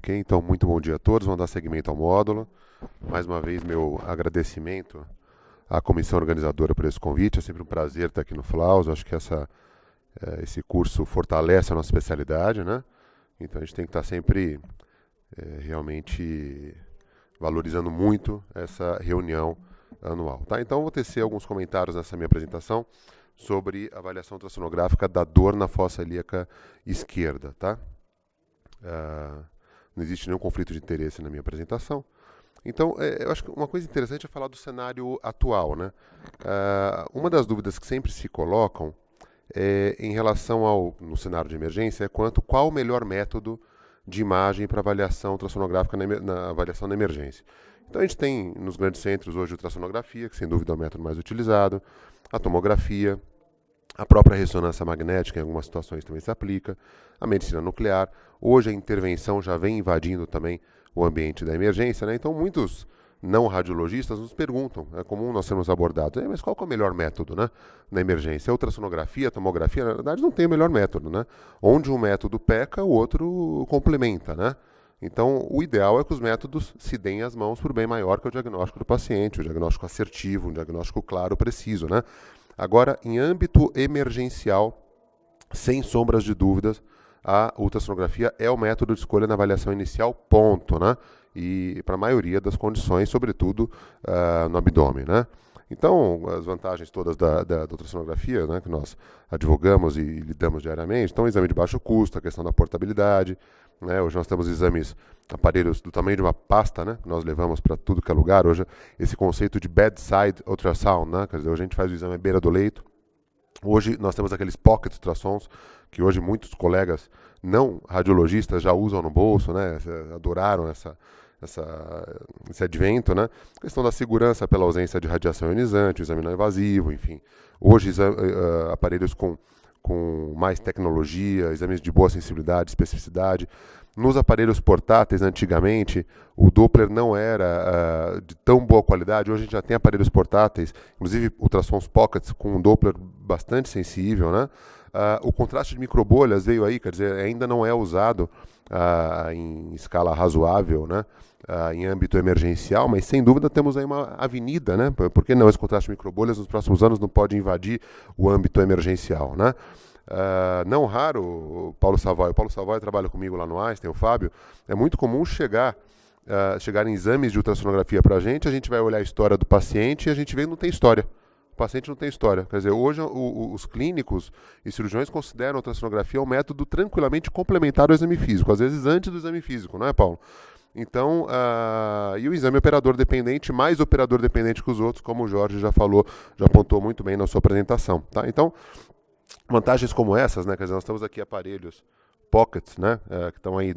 Ok? Então, muito bom dia a todos. Vamos dar seguimento ao módulo. Mais uma vez, meu agradecimento à comissão organizadora por esse convite. É sempre um prazer estar aqui no Flaus. Acho que esse curso fortalece a nossa especialidade, né? Então, a gente tem que estar sempre realmente valorizando muito essa reunião anual. Tá? Então, eu vou tecer alguns comentários nessa minha apresentação sobre a avaliação ultrassonográfica da dor na fossa ilíaca esquerda. Tá? Não existe nenhum conflito de interesse na minha apresentação. Então, eu acho que uma coisa interessante é falar do cenário atual, né? Uma das dúvidas que sempre se colocam em relação no cenário de emergência é qual o melhor método de imagem para avaliação ultrassonográfica na avaliação da emergência. Então, a gente tem nos grandes centros hoje a ultrassonografia, que sem dúvida é o método mais utilizado, a tomografia, a própria ressonância magnética, em algumas situações também se aplica, a medicina nuclear. Hoje a intervenção já vem invadindo também o ambiente da emergência, né? Então muitos não radiologistas nos perguntam, é comum nós sermos abordados, mas qual que é o melhor método, né, na emergência? A ultrassonografia, a tomografia, na verdade não tem o melhor método, né? Onde um método peca, o outro complementa, né? Então, o ideal é que os métodos se deem as mãos por bem maior que o diagnóstico do paciente, o diagnóstico assertivo, um diagnóstico claro, preciso, né? Agora, em âmbito emergencial, sem sombras de dúvidas, a ultrassonografia é o método de escolha na avaliação inicial, ponto, né? E para a maioria das condições, sobretudo no abdômen, né? Então, as vantagens todas da ultrassonografia, né, que nós advogamos e lidamos diariamente, então, exame de baixo custo, a questão da portabilidade, né? Hoje nós temos aparelhos do tamanho de uma pasta, né, que nós levamos para tudo que é lugar. Hoje, esse conceito de bedside ultrasound, né, quer dizer, hoje a gente faz o exame à beira do leito. Hoje nós temos aqueles pocket ultrassons, que hoje muitos colegas não radiologistas já usam no bolso, né, adoraram esse advento, né? A questão da segurança pela ausência de radiação ionizante, o exame não invasivo, enfim. Hoje, aparelhos com mais tecnologia, exames de boa sensibilidade, especificidade. Nos aparelhos portáteis, antigamente, o Doppler não era de tão boa qualidade. Hoje a gente já tem aparelhos portáteis, inclusive ultrassons pockets com um Doppler bastante sensível, né? O contraste de microbolhas veio aí, quer dizer, ainda não é usado em escala razoável, né? Em âmbito emergencial, mas sem dúvida temos aí uma avenida, né? Por que não esse contraste de microbolhas nos próximos anos não pode invadir o âmbito emergencial, né? Não raro, o Paulo Savoy trabalha comigo lá no Einstein, o Fábio, é muito comum chegar em exames de ultrassonografia para a gente vai olhar a história do paciente e a gente vê que não tem história. O paciente não tem história. Quer dizer, hoje os clínicos e cirurgiões consideram a ultrassonografia um método tranquilamente complementar ao exame físico, às vezes antes do exame físico, não é, Paulo? Então, e o exame operador dependente, mais operador dependente que os outros, como o Jorge já falou, já apontou muito bem na sua apresentação. Tá? Então, vantagens como essas, né? Quer dizer, nós temos aqui aparelhos pockets, né? Que estão aí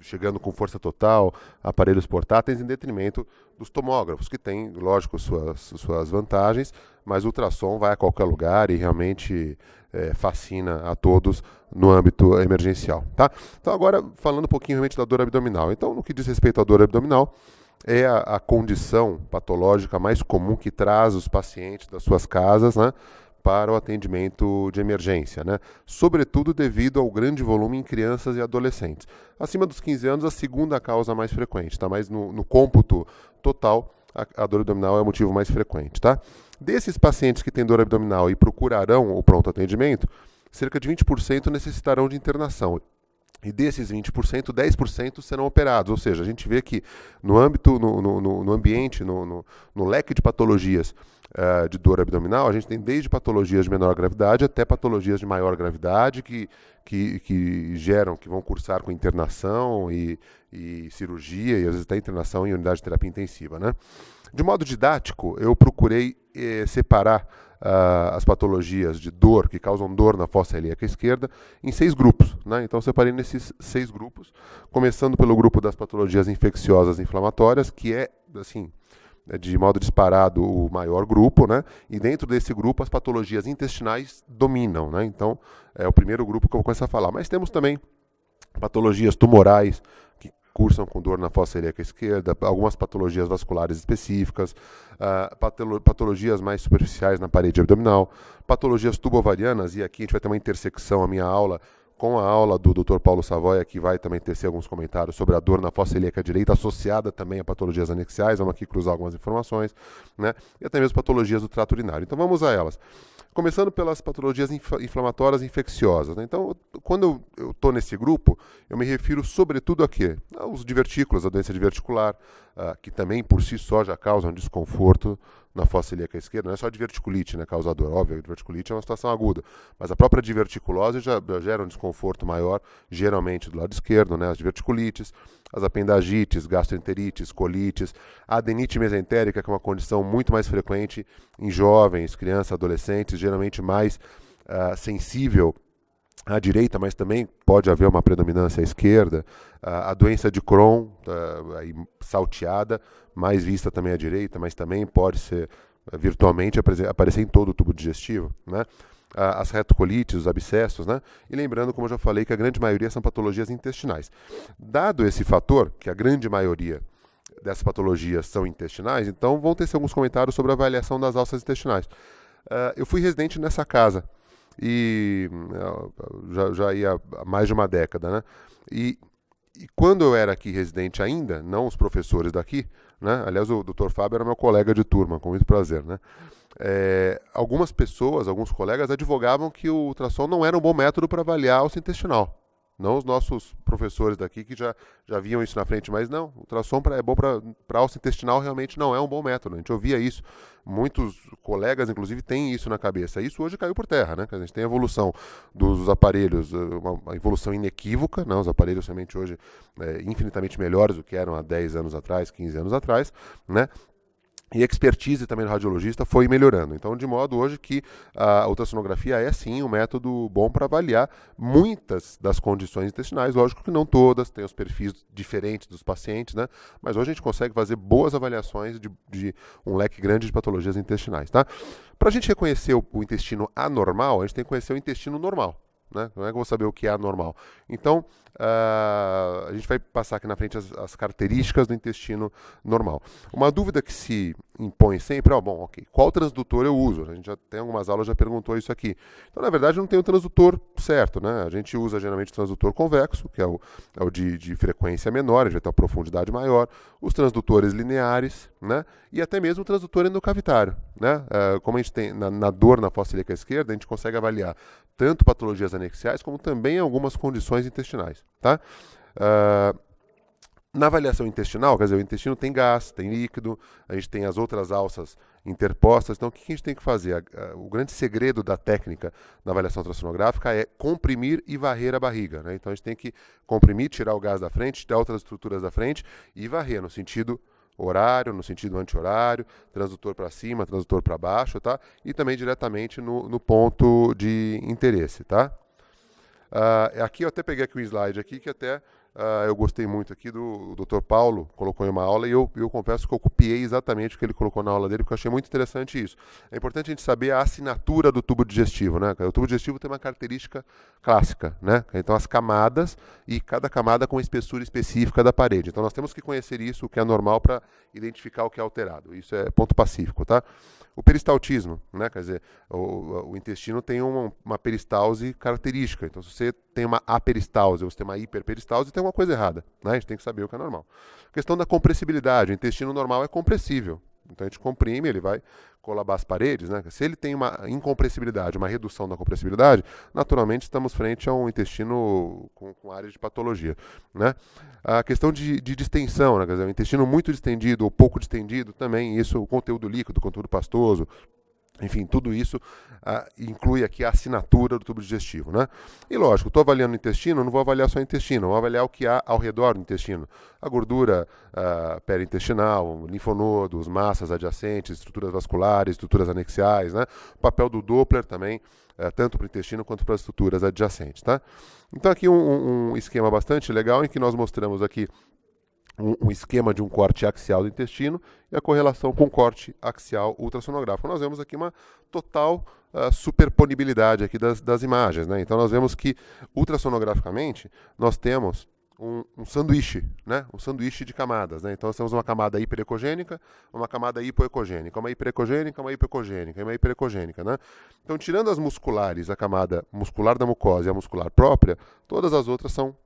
chegando com força total, aparelhos portáteis, em detrimento dos tomógrafos, que têm, lógico, suas vantagens, mas o ultrassom vai a qualquer lugar e realmente fascina a todos no âmbito emergencial. Tá? Então, agora, falando um pouquinho realmente da dor abdominal. Então, no que diz respeito à dor abdominal, é a condição patológica mais comum que traz os pacientes das suas casas, né, para o atendimento de emergência, né? Sobretudo devido ao grande volume em crianças e adolescentes. Acima dos 15 anos, a segunda causa mais frequente, tá? Mas no cômputo total, a dor abdominal é o motivo mais frequente, tá? Desses pacientes que têm dor abdominal e procurarão o pronto atendimento, cerca de 20% necessitarão de internação. E desses 20%, 10% serão operados. Ou seja, a gente vê que no âmbito, no ambiente, no leque de patologias de dor abdominal, a gente tem desde patologias de menor gravidade até patologias de maior gravidade que vão cursar com internação e cirurgia, e às vezes até internação em unidade de terapia intensiva, né? De modo didático, eu procurei separar as patologias de dor, que causam dor na fossa ilíaca esquerda, em 6 grupos, né? Então, eu separei nesses 6 grupos, começando pelo grupo das patologias infecciosas inflamatórias, que é, assim, de modo disparado, o maior grupo, né? E dentro desse grupo, as patologias intestinais dominam, né? Então, é o primeiro grupo que eu vou começar a falar. Mas temos também patologias tumorais, que cursam com dor na fossa ilíaca esquerda, algumas patologias vasculares específicas, patologias mais superficiais na parede abdominal, patologias tubovarianas, e aqui a gente vai ter uma intersecção, a minha aula, com a aula do Dr. Paulo Savoia, que vai também tecer alguns comentários sobre a dor na fossa ilíaca direita, associada também a patologias anexiais. Vamos aqui cruzar algumas informações, né? E até mesmo patologias do trato urinário. Então vamos a elas. Começando pelas patologias inflamatórias infecciosas, né? Então, quando eu estou nesse grupo, eu me refiro sobretudo a quê? Aos divertículos, a doença diverticular, que também por si só já causa um desconforto na fossa ilíaca esquerda. Não é só a diverticulite, né, causador. Óbvio, a diverticulite é uma situação aguda, mas a própria diverticulose já gera um desconforto maior, geralmente do lado esquerdo, né? As diverticulites, as apendagites, gastroenterites, colites, a adenite mesentérica, que é uma condição muito mais frequente em jovens, crianças, adolescentes, geralmente mais sensível à direita, mas também pode haver uma predominância à esquerda. A doença de Crohn, aí salteada, mais vista também à direita, mas também pode ser virtualmente aparecer em todo o tubo digestivo, né? As retocolites, os abscessos, né? E lembrando, como eu já falei, que a grande maioria são patologias intestinais. Dado esse fator, que a grande maioria dessas patologias são intestinais, então vão ter alguns comentários sobre a avaliação das alças intestinais. Eu fui residente nessa casa, e já ia há mais de uma década, né? E quando eu era aqui residente ainda, não os professores daqui, né? Aliás, o Dr. Fábio era meu colega de turma, com muito prazer, né? Algumas pessoas, alguns colegas advogavam que o ultrassom não era um bom método para avaliar a alça intestinal. Não os nossos professores daqui que já viam isso na frente, mas não, o ultrassom é bom para a alça intestinal, realmente não é um bom método. A gente ouvia isso, muitos colegas, inclusive, têm isso na cabeça. Isso hoje caiu por terra, né? A gente tem a evolução dos aparelhos, uma evolução inequívoca, né? Os aparelhos realmente hoje infinitamente melhores do que eram há 10 anos atrás, 15 anos atrás, né? E a expertise também do radiologista foi melhorando. Então, de modo hoje que a ultrassonografia é sim um método bom para avaliar muitas das condições intestinais. Lógico que não todas, tem os perfis diferentes dos pacientes, né? Mas hoje a gente consegue fazer boas avaliações de um leque grande de patologias intestinais, tá? Para a gente reconhecer o intestino anormal, a gente tem que conhecer o intestino normal, né? Não é que eu vou saber o que é anormal. Então, a gente vai passar aqui na frente as características do intestino normal. Uma dúvida que se impõe sempre é, qual transdutor eu uso? A gente já tem algumas aulas, já perguntou isso aqui. Então, na verdade, não tem o transdutor certo, né? A gente usa geralmente o transdutor convexo, que é o de frequência menor, a gente vai ter uma profundidade maior, os transdutores lineares, né? E até mesmo o transdutor endocavitário, né? Como a gente tem na dor na fossa ilíaca esquerda, a gente consegue avaliar tanto patologias anexiais como também algumas condições intestinais, tá? Na avaliação intestinal, quer dizer, o intestino tem gás, tem líquido, a gente tem as outras alças interpostas. Então, o que a gente tem que fazer? O grande segredo da técnica na avaliação ultrassonográfica é comprimir e varrer a barriga, né? Então, a gente tem que comprimir, tirar o gás da frente, tirar outras estruturas da frente e varrer no sentido horário, no sentido anti-horário, transdutor para cima, transdutor para baixo, tá? E também diretamente no ponto de interesse, tá? Aqui eu até peguei aqui um slide aqui que até eu gostei muito aqui do Dr. Paulo, colocou em uma aula, e eu confesso que eu copiei exatamente o que ele colocou na aula dele, porque eu achei muito interessante isso. É importante a gente saber a assinatura do tubo digestivo, né? O tubo digestivo tem uma característica clássica, né? Então as camadas, e cada camada com uma espessura específica da parede. Então nós temos que conhecer isso, o que é normal, para identificar o que é alterado. Isso é ponto pacífico, tá? O peristaltismo, né? Quer dizer, o intestino tem uma peristalse característica. Então, se você tem uma aperistalse ou você tem uma hiperperistalse, tem alguma coisa errada, né? A gente tem que saber o que é normal. A questão da compressibilidade. O intestino normal é compressível. Então, a gente comprime, ele vai colabar as paredes, né? Se ele tem uma incompressibilidade, uma redução da compressibilidade, naturalmente estamos frente a um intestino com área de patologia, né? A questão de distensão, né? Quer dizer, o intestino muito distendido ou pouco distendido, também isso, o conteúdo líquido, o conteúdo pastoso, enfim, tudo isso inclui aqui a assinatura do tubo digestivo, né? E lógico, estou avaliando o intestino, não vou avaliar só o intestino, vou avaliar o que há ao redor do intestino. A gordura perintestinal, linfonodos, massas adjacentes, estruturas vasculares, estruturas anexiais, né? O papel do Doppler também, tanto para o intestino quanto para as estruturas adjacentes, tá? Então aqui um esquema bastante legal em que nós mostramos aqui um esquema de um corte axial do intestino e a correlação com o corte axial ultrassonográfico. Nós vemos aqui uma total superponibilidade aqui das imagens, né? Então nós vemos que ultrassonograficamente nós temos um sanduíche, né? Um sanduíche de camadas, né? Então nós temos uma camada hiperecogênica, uma camada hipoecogênica, uma hiperecogênica, uma hipoecogênica e uma hiperecogênica, né? Então, tirando as musculares, a camada muscular da mucosa e a muscular própria, todas as outras são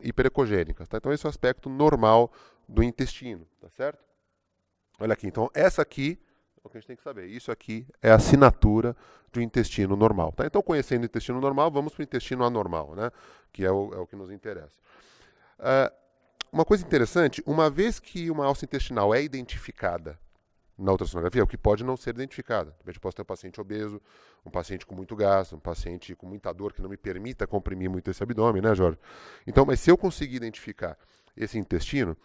hiperecogênicas, tá? Então esse é o aspecto normal do intestino, tá certo? Olha aqui, então essa aqui é o que a gente tem que saber. Isso aqui é a assinatura do intestino normal, tá? Então, conhecendo o intestino normal, vamos para o intestino anormal, né? Que é o que nos interessa. Uma coisa interessante, uma vez que uma alça intestinal é identificada na ultrassonografia, o que pode não ser identificada. De repente eu posso ter um paciente obeso, um paciente com muito gás, um paciente com muita dor que não me permita comprimir muito esse abdômen, né, Jorge? Então, mas se eu conseguir identificar esse intestino,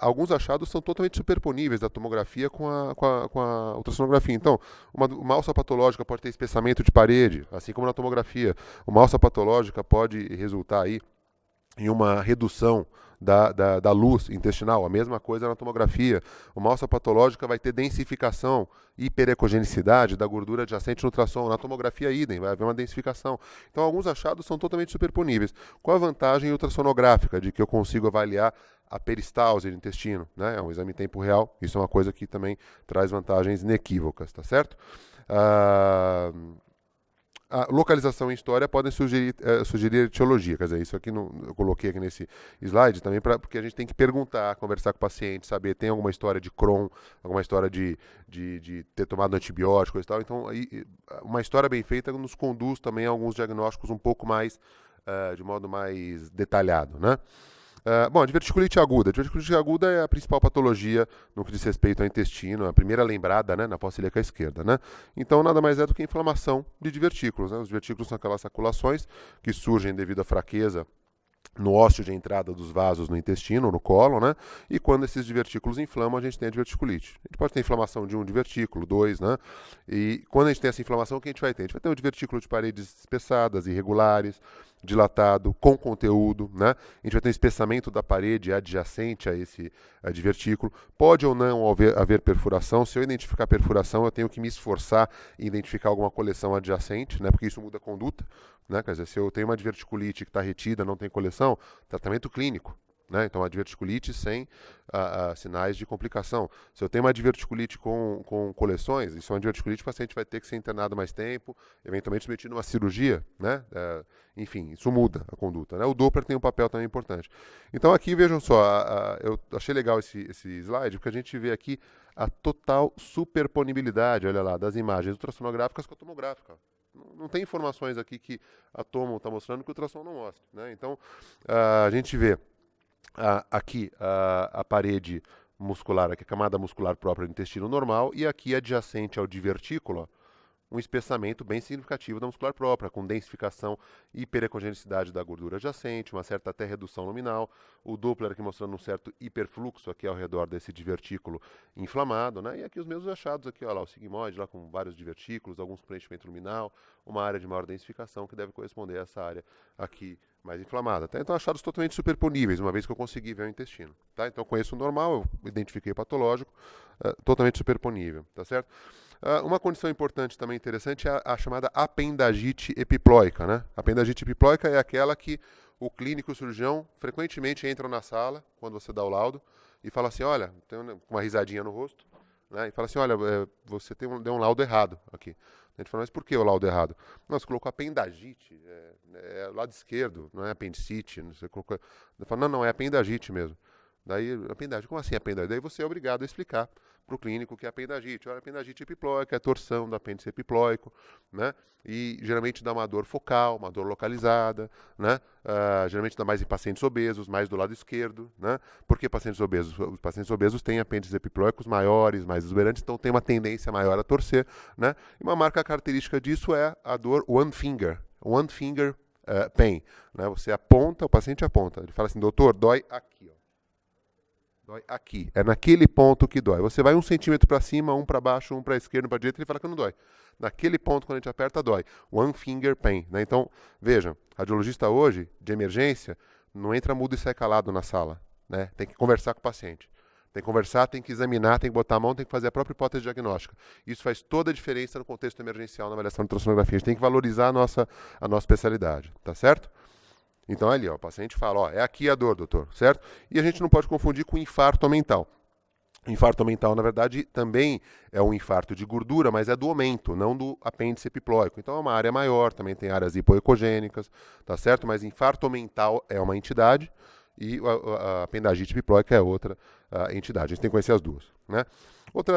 alguns achados são totalmente superponíveis da tomografia com a ultrassonografia. Então, uma alça patológica pode ter espessamento de parede, assim como na tomografia. Uma alça patológica pode resultar aí em uma redução da luz intestinal, a mesma coisa na tomografia. Uma alça patológica vai ter densificação, hiperecogenicidade da gordura adjacente no ultrassom. Na tomografia, idem, vai haver uma densificação. Então, alguns achados são totalmente superponíveis. Qual a vantagem ultrassonográfica de que eu consigo avaliar a peristalse do intestino? Né? É um exame em tempo real, isso é uma coisa que também traz vantagens inequívocas, tá certo? A localização e história podem sugerir etiologia. Quer dizer, isso aqui eu coloquei aqui nesse slide também porque a gente tem que perguntar, conversar com o paciente, saber tem alguma história de Crohn, alguma história de ter tomado antibióticos e tal. Então, uma história bem feita nos conduz também a alguns diagnósticos um pouco mais, de modo mais detalhado, né? Bom, a diverticulite aguda. A diverticulite aguda é a principal patologia no que diz respeito ao intestino, a primeira lembrada, né, na fossa ilíaca esquerda, né? Então, nada mais é do que inflamação de divertículos, né? Os divertículos são aquelas saculações que surgem devido à fraqueza no ósseo de entrada dos vasos no intestino, no cólon, né? E quando esses divertículos inflamam, a gente tem a diverticulite. A gente pode ter inflamação de um divertículo, dois, né? E quando a gente tem essa inflamação, o que a gente vai ter? A gente vai ter um divertículo de paredes espessadas, irregulares, dilatado, com conteúdo, né? A gente vai ter um espessamento da parede adjacente a esse divertículo. Pode ou não haver perfuração. Se eu identificar a perfuração, eu tenho que me esforçar em identificar alguma coleção adjacente, né? Porque isso muda a conduta, né? Quer dizer, se eu tenho uma diverticulite que está retida, não tem coleção, tratamento clínico. Né? Então, a diverticulite sem sinais de complicação. Se eu tenho uma diverticulite com coleções, isso é uma diverticulite, o paciente vai ter que ser internado mais tempo, eventualmente submetido a uma cirurgia, né? Enfim, isso muda a conduta. Né? O Doppler tem um papel também importante. Então, aqui, vejam só, eu achei legal esse slide, porque a gente vê aqui a total superponibilidade, olha lá, das imagens ultrassonográficas com a tomográfica. Não tem informações aqui que a tomo está mostrando que o ultrassom não mostra. Né? Então, a gente vê aqui a parede muscular, aqui a camada muscular própria do intestino normal, e aqui adjacente ao divertículo, um espessamento bem significativo da muscular própria, com densificação e hiperecogenicidade da gordura adjacente, uma certa até redução luminal, o Doppler aqui mostrando um certo hiperfluxo aqui ao redor desse divertículo inflamado, né? E aqui os mesmos achados aqui, ó lá, o sigmoide lá com vários divertículos, alguns com preenchimento luminal, uma área de maior densificação que deve corresponder a essa área aqui mais inflamada. Tá? Então, achados totalmente superponíveis, uma vez que eu consegui ver o intestino. Tá? Então, eu conheço o normal, eu identifiquei o patológico, totalmente superponível. Tá certo? Uma condição importante também interessante é a chamada apendagite epiploica. Né? A apendagite epiploica é aquela que o clínico e o cirurgião frequentemente entram na sala, quando você dá o laudo, e fala assim, olha, tem uma risadinha no rosto, né? E fala assim, olha, você deu um laudo errado aqui. A gente fala, mas por que o laudo errado? Não, você colocou apendagite, é o lado esquerdo, não é apendicite. Você colocou... Eu falo, não, é apendagite mesmo. Daí, apendagite, como assim apendagite? Daí você é obrigado a explicar para o clínico que é apendagite. Olha, apendagite epiploica é a torção do apêndice epiploico, né? E geralmente dá uma dor focal, uma dor localizada, né? Geralmente dá mais em pacientes obesos, mais do lado esquerdo, né? Por que pacientes obesos? Os pacientes obesos têm apêndices epiploicos maiores, mais exuberantes, então tem uma tendência maior a torcer, né? E uma marca característica disso é a dor one finger pain, né? Você aponta, o paciente aponta, ele fala assim, doutor, dói aqui, ó. Dói aqui. É naquele ponto que dói. Você vai 1 centímetro para cima, 1 para baixo, 1 para a esquerda, 1 para a direita, ele fala que não dói. Naquele ponto, quando a gente aperta, dói. One finger pain. Né? Então, vejam, radiologista hoje, de emergência, não entra mudo e sai calado na sala. Né? Tem que conversar com o paciente. Tem que conversar, tem que examinar, tem que botar a mão, tem que fazer a própria hipótese diagnóstica. Isso faz toda a diferença no contexto emergencial, na avaliação de ultrassonografia. A gente tem que valorizar a nossa especialidade. Tá certo? Então ali, ó, o paciente fala, ó, é aqui a dor, doutor, certo? E a gente não pode confundir com infarto mental. Infarto mental, na verdade, também é um infarto de gordura, mas é do aumento, não do apêndice epiploico. Então é uma área maior, também tem áreas hipoecogênicas, tá certo? Mas infarto mental é uma entidade e a apendagite epiploica é outra entidade. A gente tem que conhecer as duas, né? Outra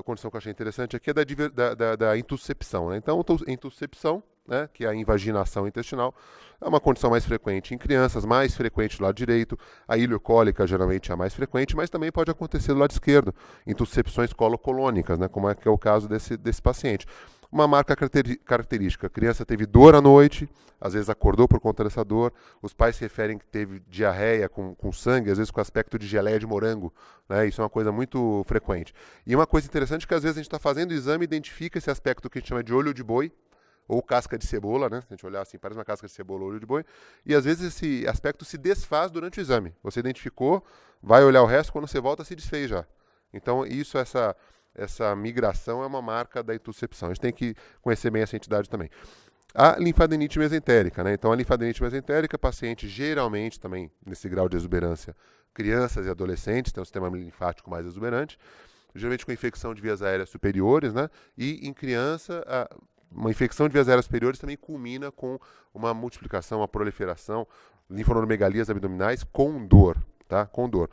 condição que eu achei interessante aqui é da intuscepção, né? Então, intuscepção, né, que é a invaginação intestinal, é uma condição mais frequente em crianças, mais frequente do lado direito. A ileocólica geralmente é a mais frequente, mas também pode acontecer do lado esquerdo, intuscepções colocolônicas, né, como é que é o caso desse paciente. Uma marca característica, a criança teve dor à noite, às vezes acordou por conta dessa dor, os pais se referem que teve diarreia com sangue, às vezes com aspecto de geleia de morango, né? Isso é uma coisa muito frequente. E uma coisa interessante é que às vezes a gente está fazendo o exame e identifica esse aspecto que a gente chama de olho de boi, ou casca de cebola, né? Se a gente olhar assim, parece uma casca de cebola ou olho de boi. E às vezes esse aspecto se desfaz durante o exame. Você identificou, vai olhar o resto, quando você volta se desfez já. Então isso, essa migração é uma marca da intuscepção. A gente tem que conhecer bem essa entidade também. A linfadenite mesentérica, né? Então a linfadenite mesentérica, paciente geralmente também nesse grau de exuberância, crianças e adolescentes, tem um sistema linfático mais exuberante, geralmente com infecção de vias aéreas superiores, né? E em criança, uma infecção de vias aéreas superiores também culmina com uma multiplicação, uma proliferação, linfonodomegalias abdominais com dor, tá? Com dor.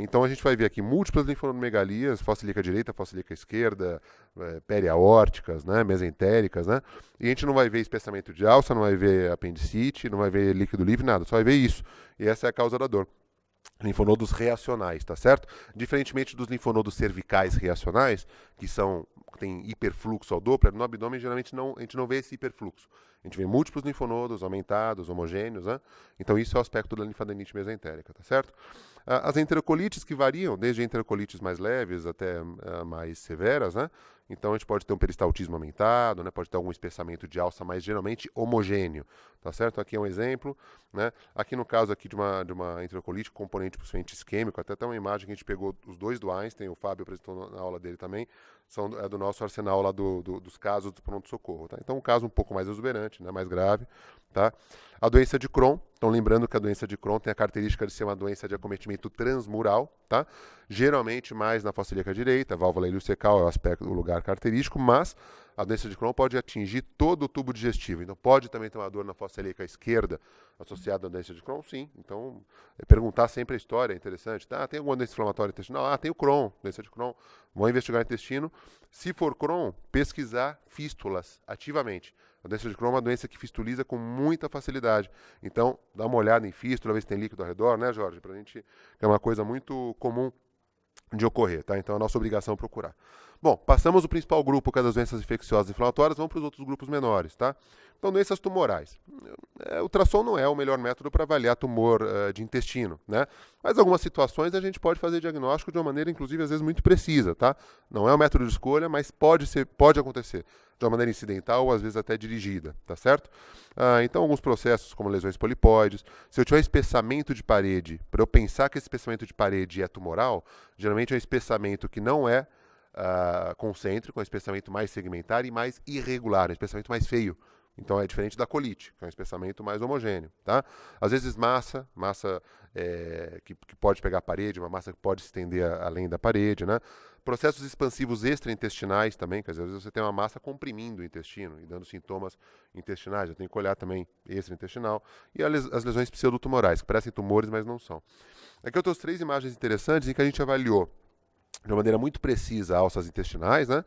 Então a gente vai ver aqui múltiplas linfonodomegalias, fossa ilíaca direita, fossa ilíaca esquerda, periaórticas, né? Mesentéricas, né? E a gente não vai ver espessamento de alça, não vai ver apendicite, não vai ver líquido livre, nada, só vai ver isso. E essa é a causa da dor. Linfonodos reacionais, tá certo? Diferentemente dos linfonodos cervicais reacionais, que tem hiperfluxo ao Doppler, no abdômen geralmente a gente não vê esse hiperfluxo. A gente vê múltiplos linfonodos aumentados, homogêneos, né? Então isso é o aspecto da linfadenite mesentérica, tá certo? As enterocolites que variam, desde enterocolites mais leves até mais severas, né? Então a gente pode ter um peristaltismo aumentado, né? Pode ter algum espessamento de alça, mas geralmente homogêneo, tá certo? Aqui é um exemplo, né? Aqui no caso aqui de uma enterocolite, componente possivelmente isquêmico, até tem uma imagem que a gente pegou os dois do Einstein, o Fábio apresentou na aula dele também, é do nosso arsenal lá dos casos do pronto-socorro, tá? Então um caso um pouco mais exuberante, né? Mais grave, tá? A doença de Crohn, então lembrando que a doença de Crohn tem a característica de ser uma doença de acometimento transmural, tá? Geralmente mais na fossa ilíaca direita, a válvula ileocecal é o aspecto, o lugar característico, mas a doença de Crohn pode atingir todo o tubo digestivo. Então pode também ter uma dor na fossa ilíaca esquerda associada à doença de Crohn, sim. Então perguntar sempre a história é interessante. Tá? Tem alguma doença inflamatória intestinal? Ah, tem o Crohn, doença de Crohn. Vão investigar o intestino. Se for Crohn, pesquisar fístulas ativamente. A doença de Crohn é uma doença que fistuliza com muita facilidade. Então, dá uma olhada em fístula, ver se tem líquido ao redor, né, Jorge? Pra gente, que é uma coisa muito comum de ocorrer, tá? Então é a nossa obrigação procurar. Bom, passamos o principal grupo, que é das doenças infecciosas inflamatórias, vamos para os outros grupos menores, tá? Então, doenças tumorais. O ultrassom não é o melhor método para avaliar tumor de intestino, né? Mas em algumas situações a gente pode fazer diagnóstico de uma maneira, inclusive, às vezes muito precisa, tá? Não é o método de escolha, mas pode acontecer de uma maneira incidental ou às vezes até dirigida, tá certo? Então, alguns processos como lesões polipoides. Se eu tiver espessamento de parede, para eu pensar que esse espessamento de parede é tumoral, geralmente é um espessamento que não é concêntrico, é um espessamento mais segmentar e mais irregular, um espessamento mais feio. Então é diferente da colite, que é um espessamento mais homogêneo, tá? Às vezes massa que pode pegar a parede, uma massa que pode se estender além da parede, né? Processos expansivos extraintestinais também, que às vezes você tem uma massa comprimindo o intestino e dando sintomas intestinais. Eu tenho que olhar também extraintestinal. E as lesões pseudotumorais, que parecem tumores, mas não são. Aqui eu trouxe 3 imagens interessantes em que a gente avaliou de uma maneira muito precisa alças intestinais, né?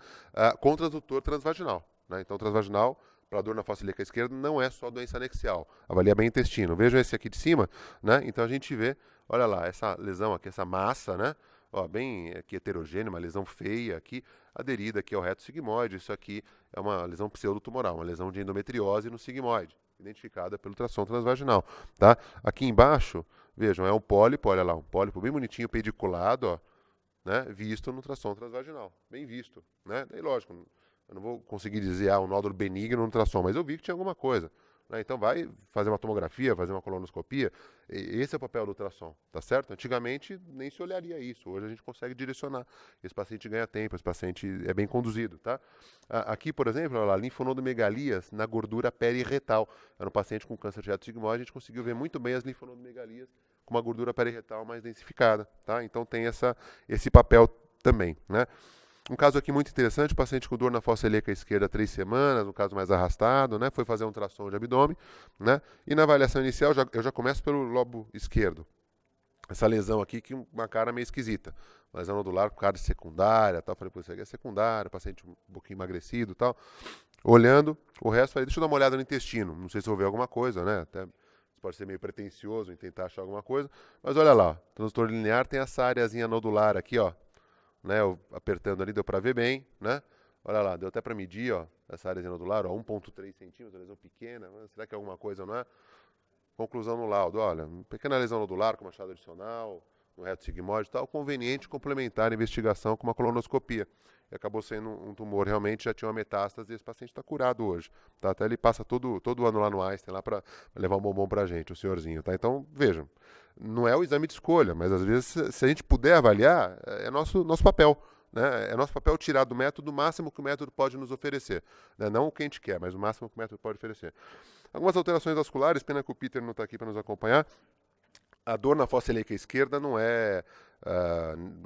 Com transdutor transvaginal, né? Então, transvaginal para dor na fossa ilíaca esquerda não é só doença anexial, avalia bem o intestino. Vejam esse aqui de cima, né? Então a gente vê, olha lá, essa lesão aqui, essa massa, né? Ó, bem aqui heterogênea, uma lesão feia aqui, aderida aqui ao reto sigmoide. Isso aqui é uma lesão pseudotumoral, uma lesão de endometriose no sigmoide, identificada pelo ultrassom transvaginal, tá? Aqui embaixo, vejam, é um pólipo, olha lá, um pólipo bem bonitinho, pediculado, ó, né? Visto no ultrassom transvaginal, bem visto, né? Daí, lógico, eu não vou conseguir dizer um nódulo benigno no ultrassom, mas eu vi que tinha alguma coisa. né? Então vai fazer uma tomografia, fazer uma colonoscopia, esse é o papel do ultrassom, tá certo? Antigamente nem se olharia isso, hoje a gente consegue direcionar. Esse paciente ganha tempo, esse paciente é bem conduzido, tá? Aqui, por exemplo, olha lá, linfonodomegalias na gordura periretal. Era um paciente com câncer de reto sigmoide, a gente conseguiu ver muito bem as linfonodomegalias com uma gordura periretal mais densificada, tá? Então tem esse papel também, né? Um caso aqui muito interessante, paciente com dor na fossa ilíaca esquerda há 3 semanas, um caso mais arrastado, né? Foi fazer um ultrassom de abdômen, né? E na avaliação inicial, eu já começo pelo lobo esquerdo. Essa lesão aqui, que uma cara meio esquisita. Lesão nodular com cara secundária, tal. Falei, pô, isso aqui é secundária, paciente um pouquinho emagrecido e tal. Olhando o resto, falei, deixa eu dar uma olhada no intestino. Não sei se eu vou ver alguma coisa, né? Até pode ser meio pretencioso em tentar achar alguma coisa. Mas olha lá, transtorno linear tem essa areazinha nodular aqui, ó. Né, eu apertando ali, deu para ver bem, né? Olha lá, deu até para medir, ó, essa área nodular, ó, 1,3 centímetros, lesão pequena, né? Será que é alguma coisa, não é? Conclusão no laudo, olha, pequena lesão nodular com achado adicional, no reto sigmoide e tal, conveniente complementar a investigação com uma colonoscopia. E acabou sendo um tumor, realmente já tinha uma metástase e esse paciente está curado hoje. Tá? Até ele passa todo ano lá no Einstein lá para levar um bombom para a gente, o senhorzinho. Tá? Então, vejam, não é o exame de escolha, mas às vezes, se a gente puder avaliar, é nosso papel. Né? É nosso papel tirar do método o máximo que o método pode nos oferecer. Né? Não o que a gente quer, mas o máximo que o método pode oferecer. Algumas alterações vasculares, pena que o Peter não está aqui para nos acompanhar. A dor na fossa ilíaca esquerda não é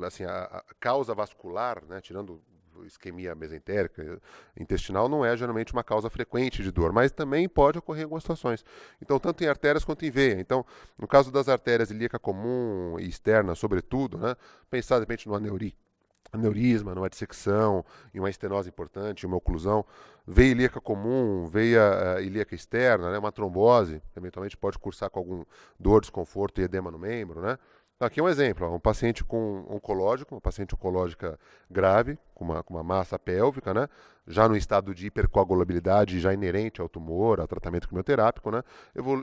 assim, a causa vascular, né, tirando isquemia mesentérica, intestinal, não é geralmente uma causa frequente de dor, mas também pode ocorrer em algumas situações. Então, tanto em artérias quanto em veia. Então, no caso das artérias ilíaca comum e externa, sobretudo, né, pensar de repente no aneurisma, numa dissecção, em uma estenose importante, uma oclusão, veia ilíaca comum, veia ilíaca externa, né, uma trombose, eventualmente pode cursar com algum dor, desconforto e edema no membro, né? Então, aqui é um exemplo, ó, um paciente com oncológico, uma paciente oncológica grave, com uma massa pélvica, né? Já no estado de hipercoagulabilidade, já inerente ao tumor, ao tratamento quimioterápico, né?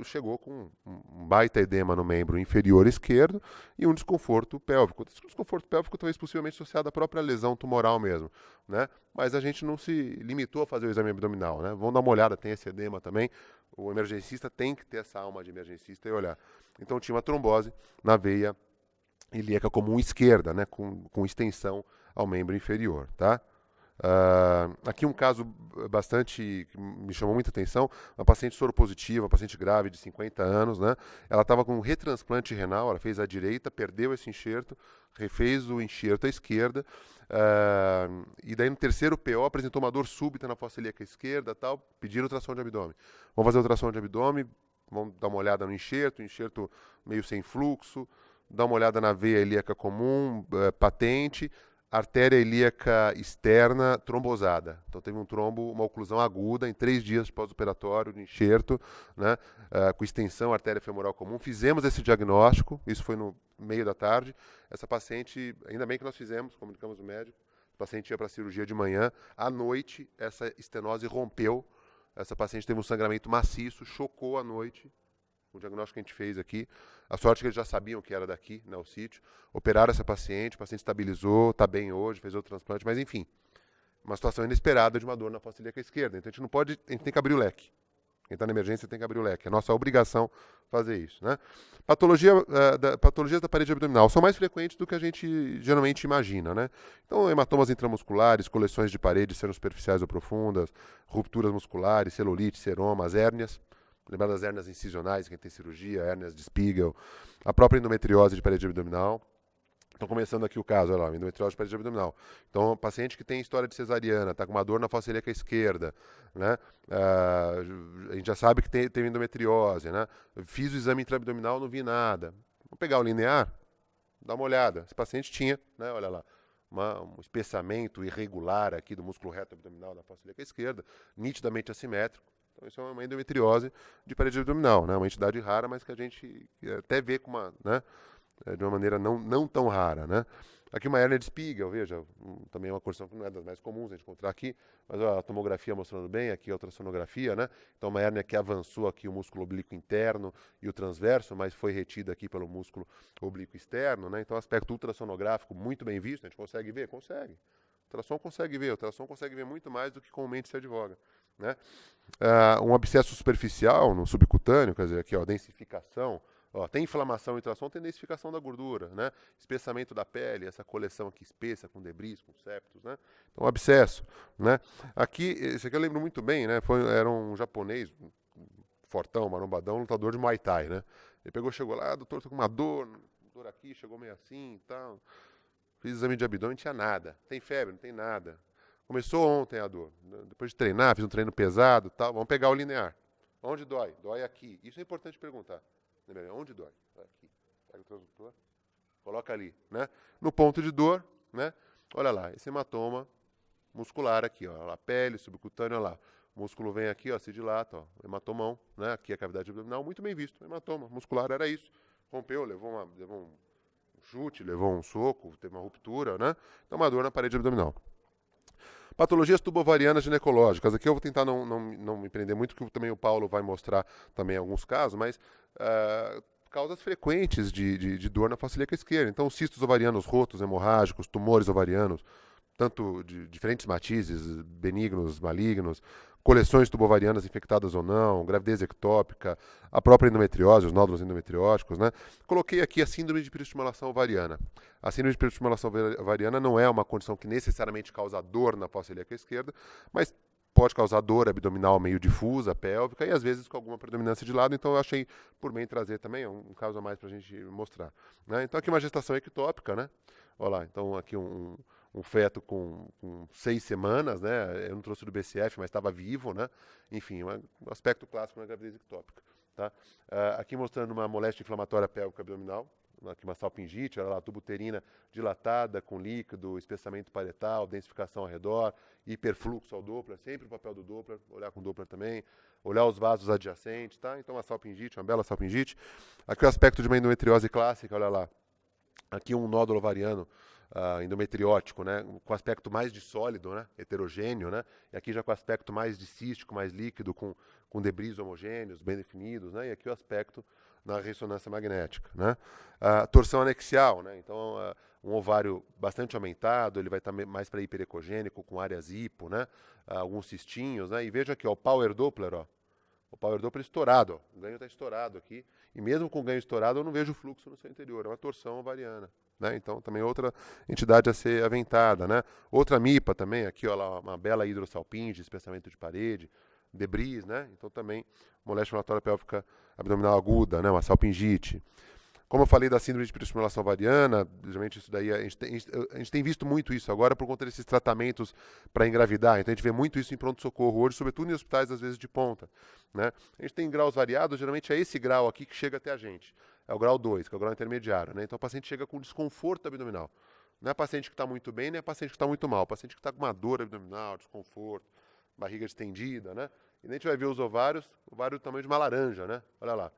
Chegou com um baita edema no membro inferior esquerdo e um desconforto pélvico. Esse desconforto pélvico talvez possivelmente associado à própria lesão tumoral mesmo, né? Mas a gente não se limitou a fazer o exame abdominal, né? Vamos dar uma olhada, tem esse edema também. O emergencista tem que ter essa alma de emergencista e olhar. Então tinha uma trombose na veia ilíaca comum esquerda, né, com extensão ao membro inferior, tá? Aqui um caso bastante que me chamou muita atenção, uma paciente soropositiva, uma paciente grave de 50 anos, né? Ela estava com um retransplante renal, ela fez a direita, perdeu esse enxerto, refez o enxerto à esquerda, e daí no terceiro PO apresentou uma dor súbita na fossa ilíaca esquerda, tal, pediram ultrassom de abdômen. Vamos fazer ultrassom de abdômen, vamos dar uma olhada no enxerto meio sem fluxo, dá uma olhada na veia ilíaca comum, patente, artéria ilíaca externa trombosada. Então teve um trombo, uma oclusão aguda em 3 dias pós-operatório de enxerto, né, com extensão artéria femoral comum. Fizemos esse diagnóstico, isso foi no meio da tarde. Essa paciente, ainda bem que nós fizemos, comunicamos o médico, o paciente ia para a cirurgia de manhã, à noite essa estenose rompeu, essa paciente teve um sangramento maciço, chocou à noite, o diagnóstico que a gente fez aqui. A sorte é que eles já sabiam que era daqui, né, o sítio. Operaram essa paciente, o paciente estabilizou, está bem hoje, fez outro transplante, mas enfim, uma situação inesperada de uma dor na fossa ilíaca esquerda. Então a gente não pode, a gente tem que abrir o leque. Quem está na emergência tem que abrir o leque. É nossa obrigação fazer isso, né? Patologias da parede abdominal são mais frequentes do que a gente geralmente imagina, né? Então, hematomas intramusculares, coleções de paredes superficiais ou profundas, rupturas musculares, celulite, seromas, hérnias. Lembrar das hérnias incisionais, quem tem cirurgia, hérnias de Spiegel, a própria endometriose de parede abdominal. Então, começando aqui o caso, olha lá, endometriose de parede abdominal. Então, paciente que tem história de cesariana, está com uma dor na fossa ilíaca esquerda, né? A gente já sabe que tem endometriose, né? Fiz o exame intraabdominal, não vi nada. Vamos pegar o linear, dá uma olhada. Esse paciente tinha, né? Olha lá, um espessamento irregular aqui do músculo reto abdominal da fossa ilíaca esquerda, nitidamente assimétrico. Então, isso é uma endometriose de parede abdominal, né? Uma entidade rara, mas que a gente até vê com né? De uma maneira não tão rara, né? Aqui uma hérnia de Spiegel, veja, também é uma condição que não é das mais comuns a gente encontrar aqui, mas ó, a tomografia mostrando bem, aqui a ultrassonografia, né? Então uma hérnia que avançou aqui o músculo oblíquo interno e o transverso, mas foi retida aqui pelo músculo oblíquo externo, né? Então aspecto ultrassonográfico muito bem visto, a gente consegue ver? Consegue. O ultrassom consegue ver muito mais do que comumente se advoga. né? Um abscesso superficial no subcutâneo, quer dizer, aqui, ó, densificação, ó, tem inflamação e ultrassom, tem densificação da gordura, né? Espessamento da pele, essa coleção aqui espessa, com debris, com septos, né? Então, abscesso, né? Aqui, esse aqui eu lembro muito bem, né? Era um japonês, fortão, marombadão, lutador de Muay Thai, né? Ele chegou lá, doutor, tô com uma dor aqui, chegou meio assim e tal. Fiz exame de abdômen, não tinha nada. Tem febre? Não tem nada. Começou ontem a dor. Depois de treinar, fiz um treino pesado, tal. Vamos pegar o linear. Onde dói? Dói aqui. Isso é importante perguntar. Onde dói? Dói aqui. Pega o transdutor, coloca ali, né? No ponto de dor, né? Olha lá, esse hematoma muscular aqui, ó. Olha lá, pele, subcutâneo, olha lá. O músculo vem aqui, ó, se dilata, ó. Hematomão, né? Aqui a cavidade abdominal, muito bem visto. Hematoma muscular era isso. Rompeu, levou um chute, levou um soco, teve uma ruptura, né? Então, uma dor na parede abdominal. Patologias tubovarianas ginecológicas. Aqui eu vou tentar não me prender muito, porque também o Paulo vai mostrar também alguns casos, mas causas frequentes de dor na face ilíaca esquerda. Então, cistos ovarianos rotos, hemorrágicos, tumores ovarianos, tanto de diferentes matizes, benignos, malignos, coleções tubovarianas infectadas ou não, gravidez ectópica, a própria endometriose, os nódulos endometrióticos, né? Coloquei aqui a síndrome de hiperestimulação ovariana. A síndrome de hiperestimulação ovariana não é uma condição que necessariamente causa dor na fossa ilíaca esquerda, mas pode causar dor abdominal meio difusa, pélvica, e às vezes com alguma predominância de lado, então eu achei por bem trazer também um caso a mais para a gente mostrar, né? Então aqui uma gestação ectópica, né? Olha lá, então aqui um feto com 6 semanas, né? Eu não trouxe do BCF, mas estava vivo, né? Enfim, um aspecto clássico na gravidez ectópica, tá? Aqui mostrando uma moléstia inflamatória pélvica abdominal, aqui uma salpingite, olha lá, tuba uterina dilatada, com líquido, espessamento parietal, densificação ao redor, hiperfluxo ao Doppler, sempre o papel do Doppler, olhar com o Doppler também, olhar os vasos adjacentes, tá? Então uma salpingite, uma bela salpingite. Aqui o aspecto de uma endometriose clássica, olha lá. Aqui um nódulo ovariano endometriótico, né, com aspecto mais de sólido, né, heterogêneo, né, e aqui já com aspecto mais de cístico, mais líquido, com debris homogêneos, bem definidos, né, e aqui o aspecto na ressonância magnética, né. Torção anexial, né, então um ovário bastante aumentado, ele vai estar mais para hiperecogênico, com áreas hipo, né, alguns cistinhos, né, e veja aqui, ó, o Power Doppler, ó, o Power Doppler estourado, ó, o ganho está estourado aqui, e mesmo com o ganho estourado eu não vejo fluxo no seu interior, é uma torção ovariana. Né? Então, também outra entidade a ser aventada. Né? Outra MIPA também, aqui ó, uma bela hidrossalpinge, espessamento de parede, debris, né? Então também moléstia inflamatória pélvica abdominal aguda, né? Uma salpingite. Como eu falei da síndrome de hiperestimulação ovariana, geralmente isso daí, a gente tem visto muito isso agora por conta desses tratamentos para engravidar. Então a gente vê muito isso em pronto-socorro hoje, sobretudo em hospitais, às vezes, de ponta. Né? A gente tem graus variados, geralmente é esse grau aqui que chega até a gente. É o grau 2, que é o grau intermediário. Né? Então o paciente chega com desconforto abdominal. Não é paciente que está muito bem, nem é paciente que está muito mal. É paciente que está com uma dor abdominal, desconforto, barriga distendida, né? E a gente vai ver os ovários, ovário do tamanho de uma laranja, né? Olha lá.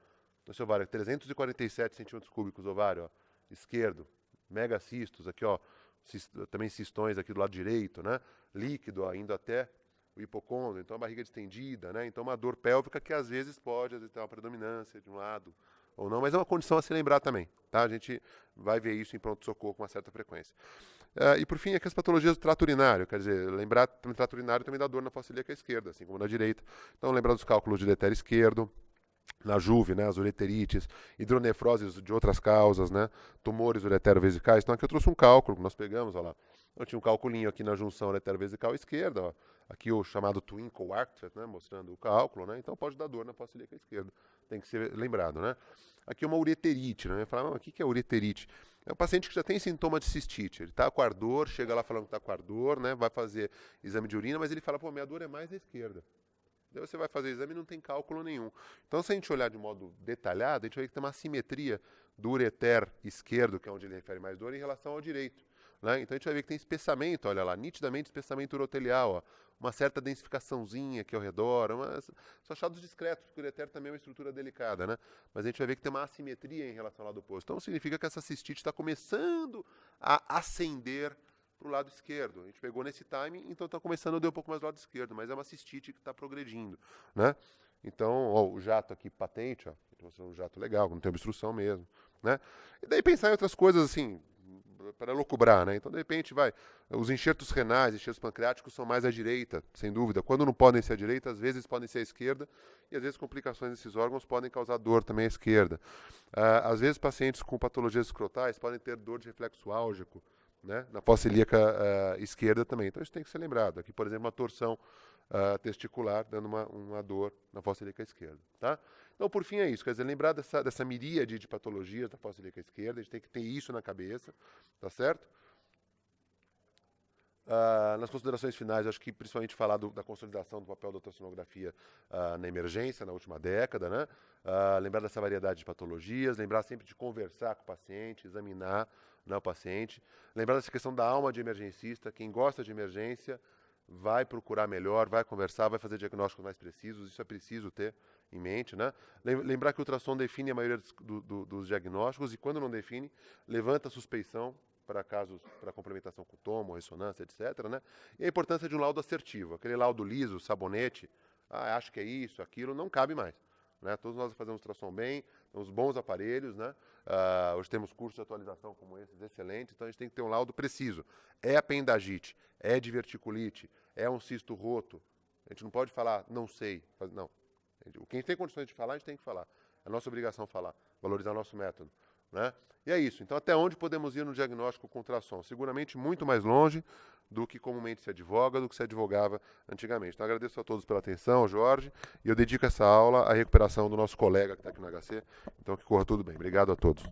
No seu ovário, 347 centímetros cúbicos ovário, ó, esquerdo, megacistos, aqui, ó, também cistões aqui do lado direito, né? Líquido, ó, indo até o hipocôndrio, então a barriga distendida, né? Então uma dor pélvica que às vezes ter uma predominância de um lado ou não, mas é uma condição a se lembrar também, tá? A gente vai ver isso em pronto-socorro com uma certa frequência. E por fim, aqui as patologias do trato urinário, quer dizer, lembrar do trato urinário também dá dor na fossa ilíaca esquerda, assim como na direita. Então lembrar dos cálculos de ureter esquerdo, na juve, né, as ureterites, hidronefroses de outras causas, né, tumores ureterovesicais. Então aqui eu trouxe um cálculo que nós pegamos, olha lá. Eu tinha um calculinho aqui na junção ureterovesical esquerda, ó. Aqui o chamado Twinkle Arctet, né, mostrando o cálculo, né, então pode dar dor na fossa ilíaca esquerda. Tem que ser lembrado, né. Aqui uma ureterite, né, eu falava, o que é ureterite? É um paciente que já tem sintoma de cistite, ele está com ardor, chega lá falando que está com ardor, né, vai fazer exame de urina, mas ele fala, pô, minha dor é mais à esquerda. Daí você vai fazer o exame e não tem cálculo nenhum. Então, se a gente olhar de modo detalhado, a gente vai ver que tem uma simetria do ureter esquerdo, que é onde ele refere mais dor, em relação ao direito. Né? Então, a gente vai ver que tem espessamento, olha lá, nitidamente espessamento urotelial, ó, uma certa densificaçãozinha aqui ao redor, são achados discretos, porque o ureter também é uma estrutura delicada, né? Mas a gente vai ver que tem uma assimetria em relação ao lado oposto. Então, significa que essa cistite está começando a ascender para o lado esquerdo. A gente pegou nesse timing, então está começando a dar um pouco mais do lado esquerdo, mas é uma cistite que está progredindo, né? Então, ó, o jato aqui patente, ó, mostrando um jato legal, não tem obstrução mesmo, né? E daí pensar em outras coisas assim, para locubrar, né? Então, de repente, os enxertos renais, enxertos pancreáticos são mais à direita, sem dúvida. Quando não podem ser à direita, às vezes podem ser à esquerda, e às vezes complicações desses órgãos podem causar dor também à esquerda. Às vezes, pacientes com patologias escrotais podem ter dor de reflexo álgico, né? Na fossa ilíaca esquerda também. Então, isso tem que ser lembrado. Aqui, por exemplo, uma torção testicular, dando uma dor na fossa ilíaca esquerda, tá? Então, por fim, é isso. Quer dizer, lembrar dessa miríade de patologias da fossa ilíaca esquerda, a gente tem que ter isso na cabeça, tá certo? Nas considerações finais, acho que principalmente falar da consolidação do papel da ultrassonografia na emergência, na última década, né? Lembrar dessa variedade de patologias, lembrar sempre de conversar com o paciente, examinar, né, o paciente, lembrar dessa questão da alma de emergencista, quem gosta de emergência vai procurar melhor, vai conversar, vai fazer diagnósticos mais precisos, isso é preciso ter em mente, né? Lembrar que o ultrassom define a maioria dos diagnósticos e quando não define, levanta a suspeição para casos, para complementação com tomo, ressonância, etc., né? E a importância de um laudo assertivo, aquele laudo liso, sabonete, acho que é isso, aquilo, não cabe mais. Né? Todos nós fazemos ultrassom bem, temos bons aparelhos, né? Hoje temos cursos de atualização como esses excelentes, então a gente tem que ter um laudo preciso. É apendagite, é diverticulite, é um cisto roto. A gente não pode falar, não sei. Não. Quem tem condições de falar, a gente tem que falar. É nossa obrigação falar, valorizar nosso método. Né? E é isso. Então, até onde podemos ir no diagnóstico com ultrassom? Seguramente muito mais longe do que comumente se advoga, do que se advogava antigamente. Então, agradeço a todos pela atenção, Jorge, e eu dedico essa aula à recuperação do nosso colega que está aqui no HC. Então, que corra tudo bem. Obrigado a todos.